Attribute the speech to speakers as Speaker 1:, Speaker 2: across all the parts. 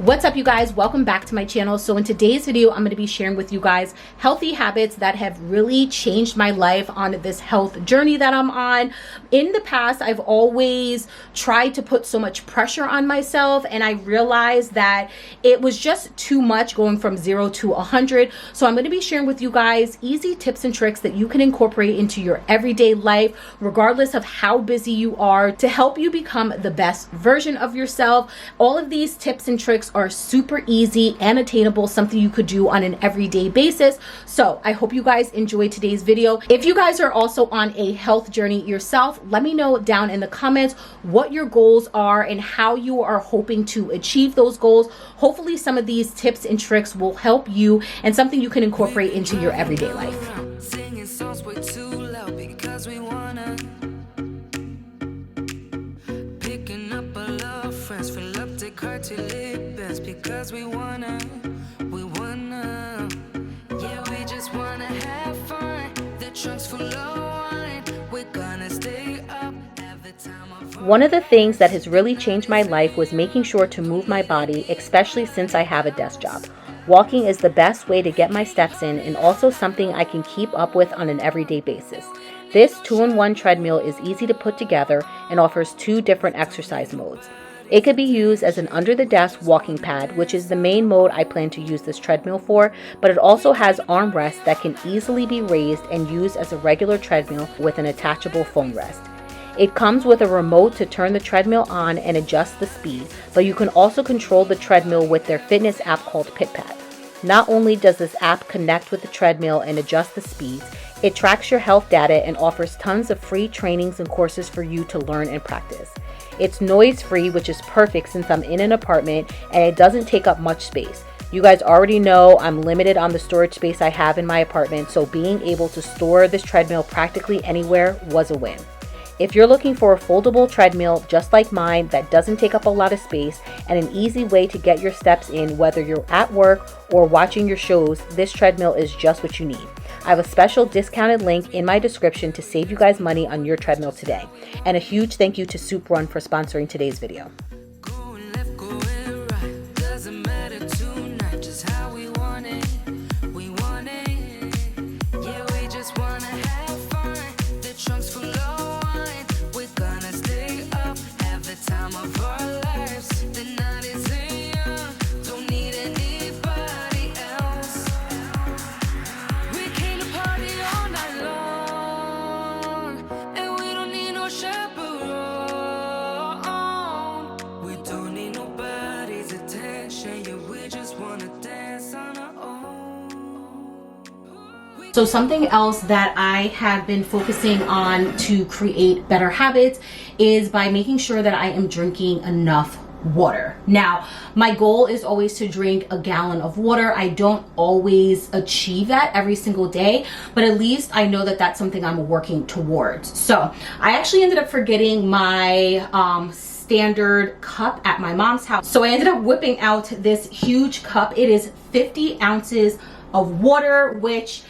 Speaker 1: What's up, you guys? Welcome back to my channel. So in today's video, I'm going to be sharing with you guys healthy habits that have really changed my life on this health journey that I'm on. In the past, I've always tried to put so much pressure on myself, and I realized that it was just too much going from 0 to 100. So I'm going to be sharing with you guys easy tips and tricks that you can incorporate into your everyday life, regardless of how busy you are, to help you become the best version of yourself. All of these tips and tricks are super easy and attainable, something you could do on an everyday basis. So I hope you guys enjoyed today's video. If you guys are also on a health journey yourself, let me know down in the comments what your goals are and how you are hoping to achieve those goals. Hopefully some of these tips and tricks will help you and something you can incorporate into your everyday life.
Speaker 2: Singing songs way too loud because we wanna. Picking up a lot of friends, fill up the car till it bends because we wanna. Yeah, we just wanna have fun. The trunk's full of wine. We're gonna stay up every time of.
Speaker 1: One of the things that has really changed my life was making sure to move my body, especially since I have a desk job. Walking is the best way to get my steps in and also something I can keep up with on an everyday basis. This 2-in-1 treadmill is easy to put together and offers 2 different exercise modes. It could be used as an under-the-desk walking pad, which is the main mode I plan to use this treadmill for, but it also has armrests that can easily be raised and used as a regular treadmill with an attachable foam rest. It comes with a remote to turn the treadmill on and adjust the speed, but you can also control the treadmill with their fitness app called PitPad. Not only does this app connect with the treadmill and adjust the speeds, it tracks your health data and offers tons of free trainings and courses for you to learn and practice. It's noise-free, which is perfect since I'm in an apartment and it doesn't take up much space. You guys already know I'm limited on the storage space I have in my apartment, so being able to store this treadmill practically anywhere was a win. If you're looking for a foldable treadmill just like mine that doesn't take up a lot of space and an easy way to get your steps in whether you're at work or watching your shows, this treadmill is just what you need. I have a special discounted link in my description to save you guys money on your treadmill today. And a huge thank you to Superun for sponsoring today's video.
Speaker 2: Going left, going right. Doesn't matter tonight, just how we want it. We want it. Yeah, we just wanna have fun. The trunk's full of wine. We're gonna stay up, have the time of our lives. The night is young, don't need anybody else. We came to party all night long, and we don't need no chaperone. We don't need nobody's attention, yeah, we just wanna dance on our own.
Speaker 1: So something else that I have been focusing on to create better habits is by making sure that I am drinking enough water. Now, my goal is always to drink a gallon of water. I don't always achieve that every single day, but at least I know that that's something I'm working towards. So I actually ended up forgetting my standard cup at my mom's house. So I ended up whipping out this huge cup. It is 50 ounces of water, which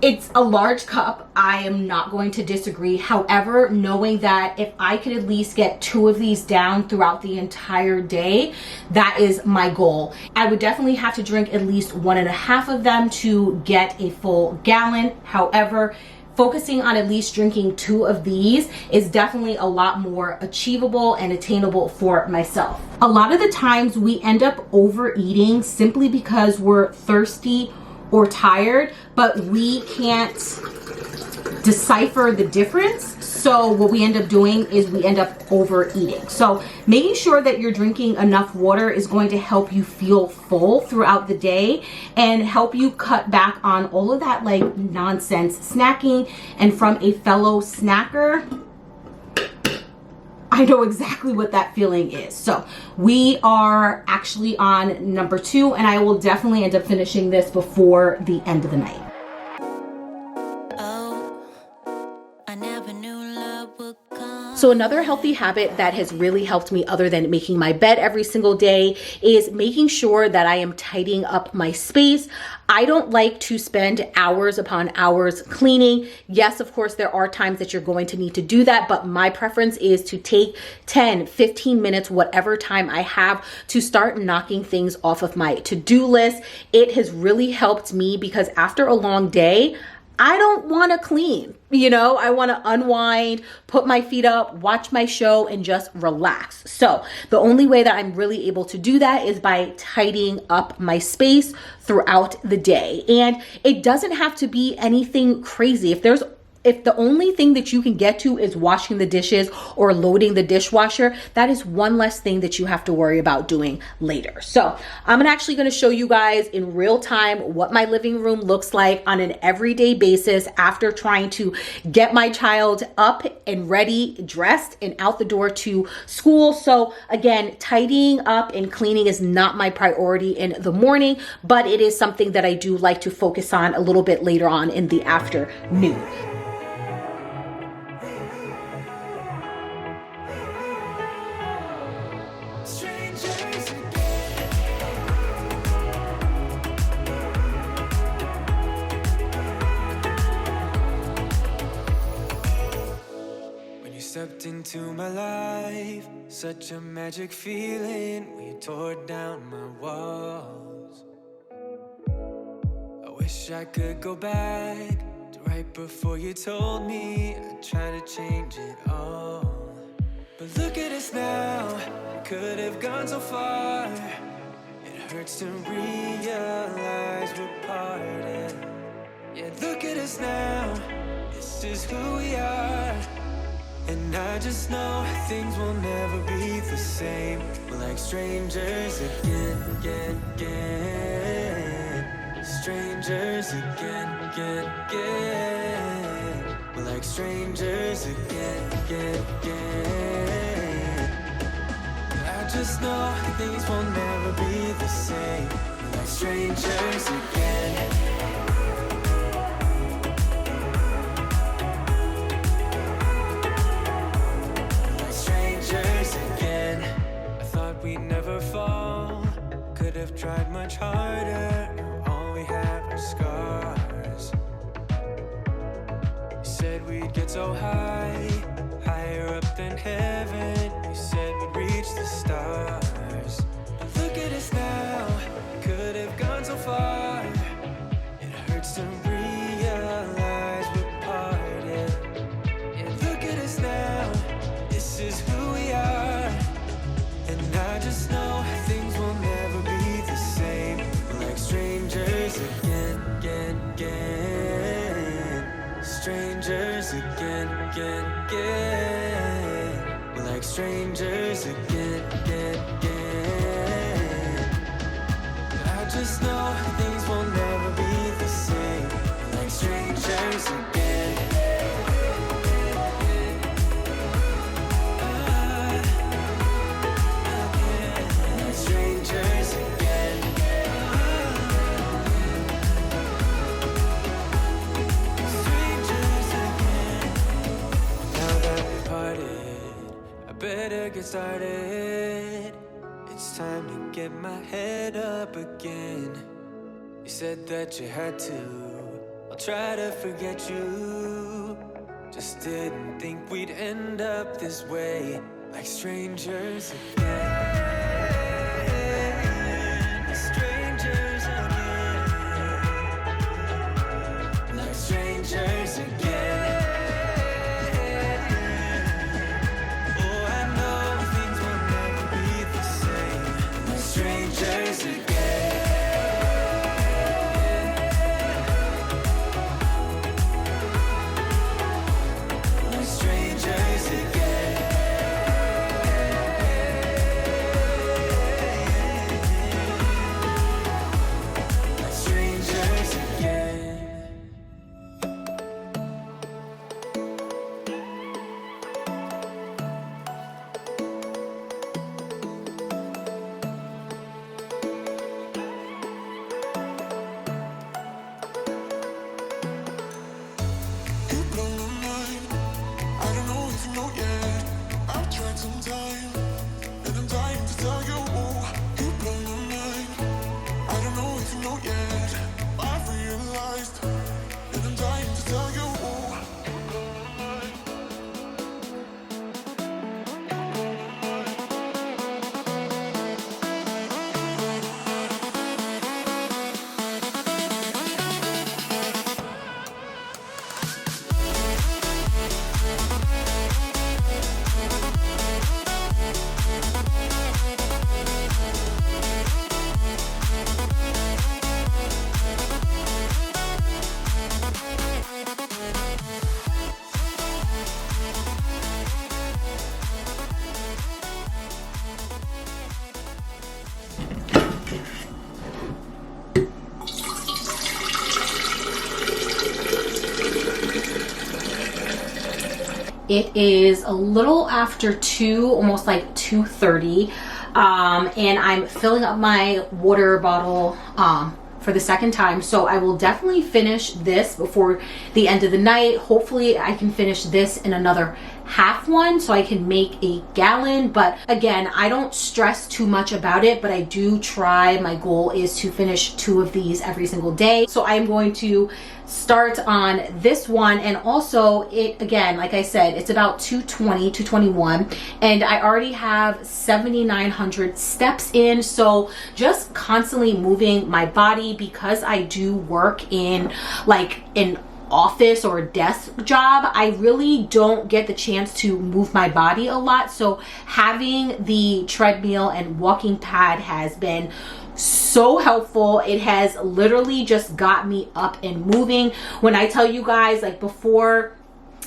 Speaker 1: it's a large cup. I am not going to disagree. However, knowing that if I could at least get 2 of these down throughout the entire day, that is my goal. I would definitely have to drink at least 1.5 of them to get a full gallon. However, focusing on at least drinking 2 of these is definitely a lot more achievable and attainable for myself. A lot of the times we end up overeating simply because we're thirsty or tired, but we can't decipher the difference. So what we end up doing is we end up overeating. So making sure that you're drinking enough water is going to help you feel full throughout the day and help you cut back on all of that like nonsense snacking. And from a fellow snacker, I know exactly what that feeling is. So we are actually on number 2, and I will definitely end up finishing this before the end of the night.
Speaker 2: Oh, I never knew love would come
Speaker 1: So another healthy habit that has really helped me, other than making my bed every single day, is making sure that I am tidying up my space. I don't like to spend hours upon hours cleaning. Yes, of course, there are times that you're going to need to do that, but my preference is to take 10, 15 minutes, whatever time I have, to start knocking things off of my to-do list. It has really helped me because after a long day, I don't want to clean. I want to unwind, put my feet up, watch my show, and just relax. So the only way that I'm really able to do that is by tidying up my space throughout the day. And it doesn't have to be anything crazy. If the only thing that you can get to is washing the dishes or loading the dishwasher, that is one less thing that you have to worry about doing later. So I'm actually going to show you guys in real time what my living room looks like on an everyday basis after trying to get my child up and ready, dressed, and out the door to school. So again, tidying up and cleaning is not my priority in the morning, but it is something that I do like to focus on a little bit later on in the afternoon.
Speaker 2: Stepped into my life, such a magic feeling when you tore down my walls. I wish I could go back to right before you told me I'd try to change it all. But look at us now, we could have gone so far. It hurts to realize we're parted. Yeah, look at us now, this is who we are. And I just know things will never be the same. We're like strangers again. Strangers again. We're like strangers again. I just know things will never be the same. We're like strangers again. We'd never fall, could have tried much harder. Now all we have are scars. You said we'd get so high, higher up than heaven. You said we'd reach the stars. But look at us now, could have gone so far. It hurts to realize we're parted. Yeah, look at us now, this is who we are. And I just know things will never be the same. We're like strangers again. Strangers again. We're like strangers again. I just know things will never be the same. We're like strangers again. Better get started. It's time to get my head up again. You said that you had to. I'll try to forget you. Just didn't think we'd end up this way, like strangers again. Strangers again. Like strangers again. Strangers again. We're strangers again.
Speaker 1: It is a little after 2, almost like 2:30, and I'm filling up my water bottle for the second time. So I will definitely finish this before the end of the night. Hopefully I can finish this in another half one so I can make a gallon. But again, I don't stress too much about it, but I do try. My goal is to finish 2 of these every single day. So I'm going to start on this one. And also it, again, like I said, it's about 220, 221, and I already have 7,900 steps in. So just constantly moving my body, because I do work in like an office or a desk job, I really don't get the chance to move my body a lot. So having the treadmill and walking pad has been so helpful. It has literally just got me up and moving. When I tell you guys, like before,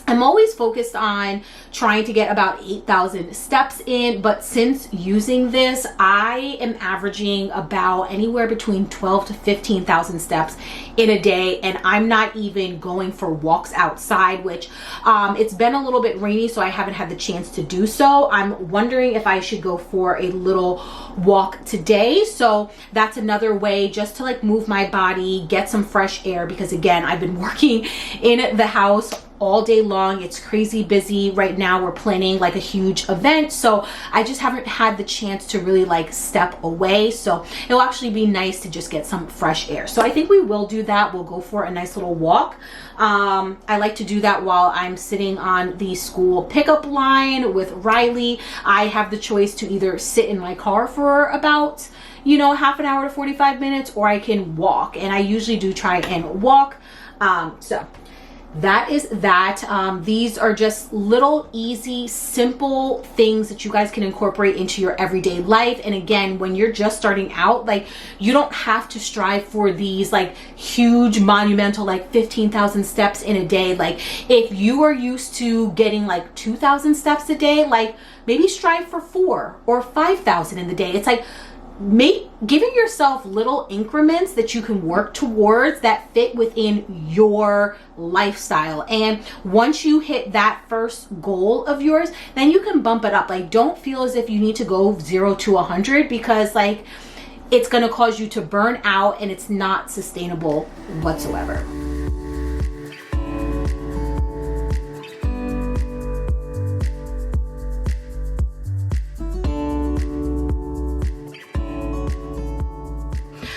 Speaker 1: I'm always focused on trying to get about 8,000 steps in, but since using this, I am averaging about anywhere between 12 to 15,000 steps in a day, and I'm not even going for walks outside, which it's been a little bit rainy, so I haven't had the chance to do so. I'm wondering if I should go for a little walk today. So that's another way just to like move my body, get some fresh air, because again, I've been working in the house all day long. It's crazy busy right now. We're planning like a huge event, so I just haven't had the chance to really like step away. So it'll actually be nice to just get some fresh air. So I think we will do that. We'll go for a nice little walk. I like to do that while I'm sitting on the school pickup line with Riley. I have the choice to either sit in my car for about, you know, half an hour to 45 minutes, or I can walk, and I usually do try and walk. So that is that. These are just little easy simple things that you guys can incorporate into your everyday life. And again, when you're just starting out, like, you don't have to strive for these like huge monumental like 15,000 steps in a day. Like if you are used to getting like 2,000 steps a day, like maybe strive for 4 or 5,000 in the day. It's like giving yourself little increments that you can work towards that fit within your lifestyle. And once you hit that first goal of yours, then you can bump it up. Like, don't feel as if you need to go 0 to 100, because like it's going to cause you to burn out, and it's not sustainable whatsoever.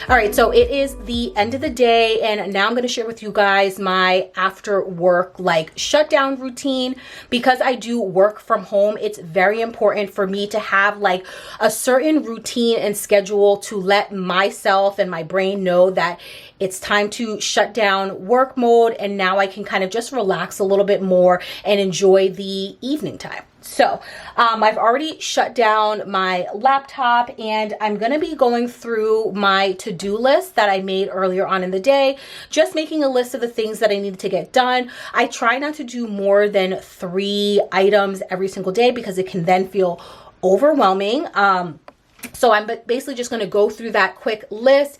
Speaker 1: All right, so it is the end of the day, and now I'm going to share with you guys my after work like shutdown routine. Because I do work from home, it's very important for me to have like a certain routine and schedule to let myself and my brain know that it's time to shut down work mode, and now I can kind of just relax a little bit more and enjoy the evening time. So I've already shut down my laptop, and I'm going to be going through my to-do list that I made earlier on in the day, just making a list of the things that I need to get done. I try not to do more than 3 items every single day, because it can then feel overwhelming. So I'm basically just going to go through that quick list,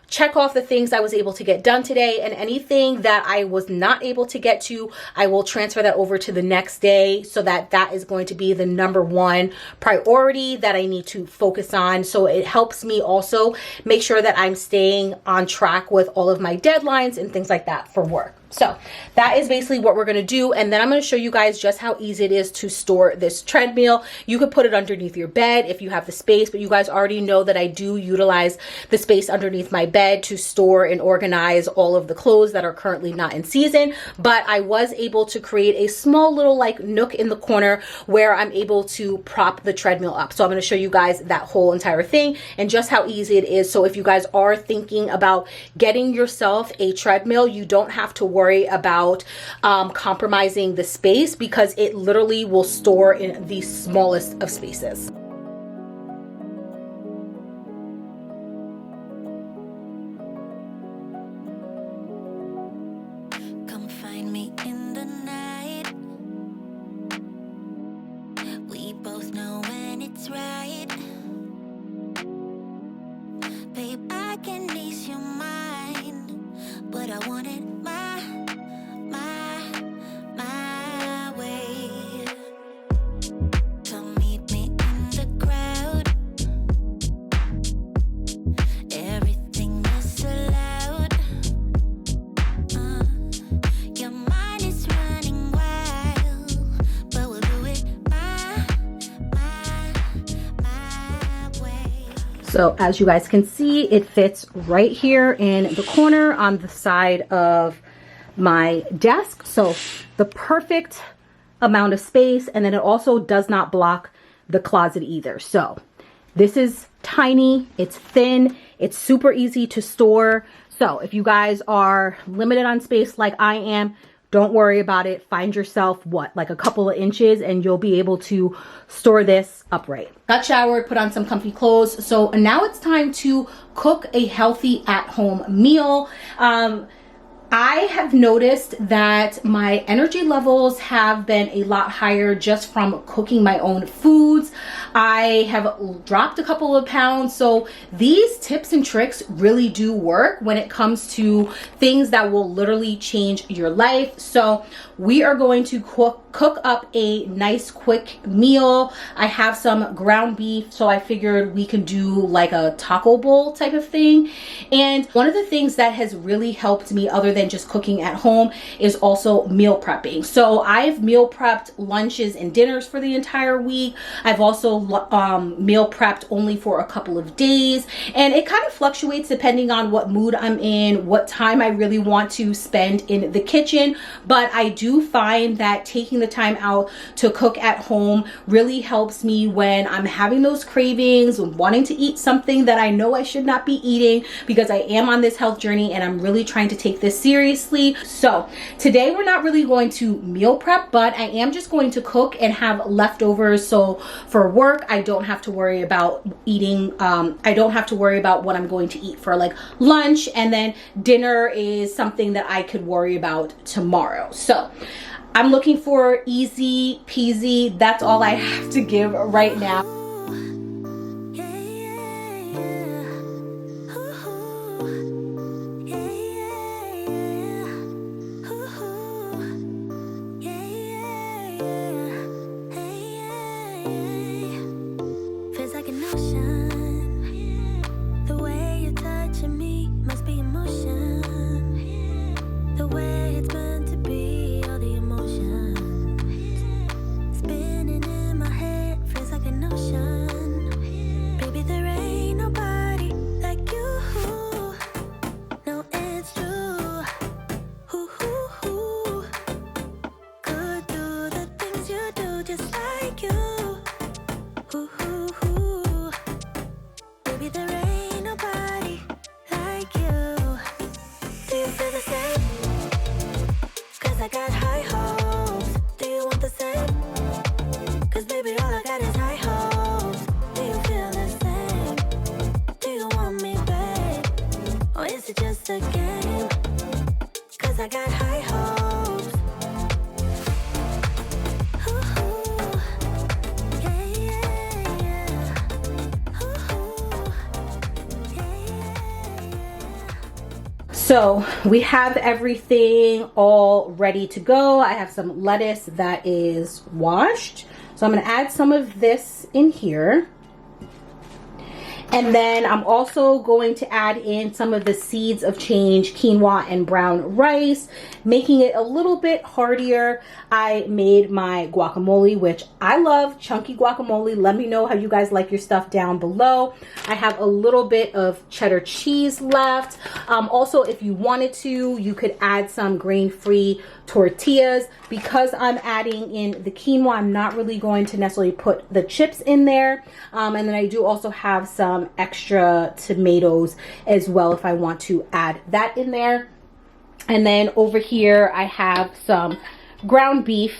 Speaker 1: check off the things I was able to get done today, and anything that I was not able to get to, I will transfer that over to the next day, so that that is going to be the number 1 priority that I need to focus on. So it helps me also make sure that I'm staying on track with all of my deadlines and things like that for work. So that is basically what we're going to do. And then I'm going to show you guys just how easy it is to store this treadmill. You could put it underneath your bed if you have the space, but you guys already know that I do utilize the space underneath my bed to store and organize all of the clothes that are currently not in season. But I was able to create a small little like nook in the corner where I'm able to prop the treadmill up. So I'm going to show you guys that whole entire thing and just how easy it is. So if you guys are thinking about getting yourself a treadmill, you don't have to worry about compromising the space, because it literally will store in the smallest of spaces.
Speaker 2: Come find me in the night. We both know when it's right. Babe, I can ease your mind, but I want it my way.
Speaker 1: So as you guys can see, it fits right here in the corner on the side of my desk. So the perfect amount of space, and then it also does not block the closet either. So this is tiny, it's thin, it's super easy to store. So if you guys are limited on space like I am, don't worry about it. Find yourself like a couple of inches and you'll be able to store this upright. Got showered, put on some comfy clothes. So now it's time to cook a healthy at-home meal. I have noticed that my energy levels have been a lot higher just from cooking my own foods. I have dropped a couple of pounds. So these tips and tricks really do work when it comes to things that will literally change your life. So we are going to cook up a nice quick meal. I have some ground beef, so I figured we can do like a taco bowl type of thing. And one of the things that has really helped me, other than just cooking at home, is also meal prepping. So I've meal prepped lunches and dinners for the entire week. I've also meal prepped only for a couple of days, and it kind of fluctuates depending on what mood I'm in, what time I really want to spend in the kitchen. But I do find that taking the time out to cook at home really helps me when I'm having those cravings, wanting to eat something that I know I should not be eating, because I am on this health journey and I'm really trying to take this seriously. So today we're not really going to meal prep, but I am just going to cook and have leftovers. So for work, I don't have to worry about eating. I don't have to worry about what I'm going to eat for like lunch, and then dinner is something that I could worry about tomorrow. So I'm looking for easy peasy. That's all I have to give right now.
Speaker 2: Feels like an ocean. The way you're touching me must be emotion. The way it's meant to be, all the emotion spinning in my head feels like an ocean. Baby, there ain't nobody like you. No, it's true. Could do the things you do just like you. Baby, there ain't nobody like you. Do you feel the same? 'Cause I got high hopes. Do you want the same? 'Cause baby, all I got is high hopes. Do you feel the same? Do you want me, babe? Or is it just a game? 'Cause I got high hopes.
Speaker 1: So we have everything all ready to go. I have some lettuce that is washed. So I'm going to add some of this in here. And then I'm also going to add in some of the Seeds of Change quinoa and brown rice, making it a little bit heartier. I made my guacamole, which I love chunky guacamole. Let me know how you guys like your stuff down below. I have a little bit of cheddar cheese left. Also, if you wanted to, you could add some grain-free tortillas. Because I'm adding in the quinoa, I'm not really going to necessarily put the chips in there. And then I do also have some extra tomatoes as well if I want to add that in there. And then over here I have some ground beef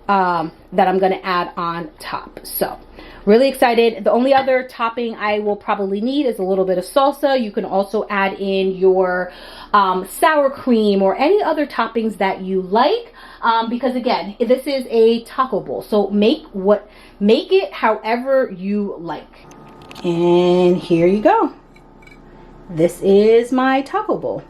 Speaker 1: that I'm going to add on top. So really excited. The only other topping I will probably need is a little bit of salsa. You can also add in your sour cream or any other toppings that you like, because again, this is a taco bowl, so make it however you like. And here you go. This is my taco bowl.